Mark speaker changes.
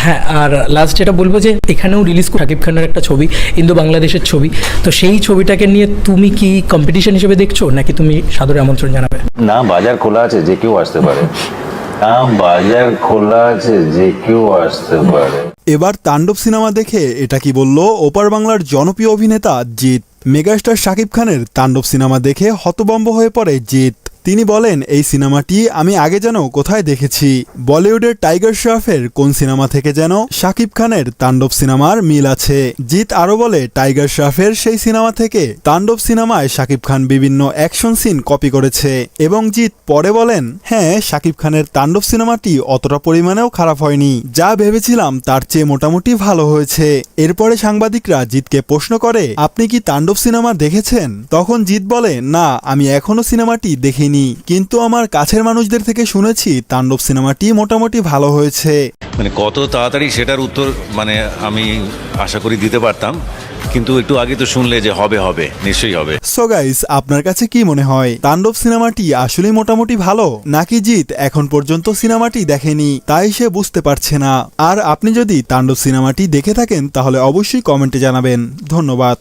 Speaker 1: হ্যাঁ, আর লাস্ট যেটা বলবো যে এখানেও রিলিজ শাকিব খানের একটা ছবি, ইন্দো বাংলাদেশের ছবি, তো সেই ছবিটাকে নিয়ে তুমি কি কম্পিটিশন হিসেবে দেখছো নাকি তুমি সাদরে আমন্ত্রণ জানাবে?
Speaker 2: না, বাজার খোলা আছে, যে কেউ আসতে পারে। না, বাজার খোলা আছে, যে কেউ আসতে পারে।
Speaker 3: এবার তাণ্ডব সিনেমা দেখে এটা কি বলল ওপার বাংলার জনপ্রিয় অভিনেতা জিৎ। মেগাস্টার শাকিব খানের তাণ্ডব সিনেমা দেখে হতভম্ব হয়ে পড়ে জিৎ। তিনি বলেন, এই সিনেমাটি আমি আগে যেন কোথায় দেখেছি। বলিউডের টাইগার শ্রফের কোন সিনেমা থেকে যেন শাকিব খানের তাণ্ডব সিনেমার মিল আছে। জিৎ আরও বলে, টাইগার শ্রফের সেই সিনেমা থেকে তাণ্ডব সিনেমায় শাকিব খান বিভিন্ন অ্যাকশন সিন কপি করেছে। এবং জিৎ পরে বলেন, হ্যাঁ, শাকিব খানের তাণ্ডব সিনেমাটি অতটা পরিমাণেও খারাপ হয়নি, যা ভেবেছিলাম তার চেয়ে মোটামুটি ভালো হয়েছে। এরপরে সাংবাদিকরা জিৎকে প্রশ্ন করে, আপনি কি তাণ্ডব সিনেমা দেখেছেন? তখন জিৎ বলে, না, আমি এখনো সিনেমাটি দেখিনি, কিন্তু আমার কাছের মানুষদের থেকে শুনেছি তাণ্ডব সিনেমাটি মোটামুটি ভালো হয়েছে।
Speaker 4: মানে কত তাড়াতাড়ি সেটার উত্তর আমি আশা করি দিতে পারতাম, কিন্তু একটু আগে তো শুনলে যে হবে নিশ্চয়ই হবে।
Speaker 3: সো গাইস, আপনার কাছে কি মনে হয়, তাণ্ডব সিনেমাটি আসলেই মোটামুটি ভালো, নাকি জিৎ এখন পর্যন্ত সিনেমাটি দেখেনি তাই সে বুঝতে পারছে না? আর আপনি যদি তাণ্ডব সিনেমাটি দেখে থাকেন তাহলে অবশ্যই কমেন্টে জানাবেন। ধন্যবাদ।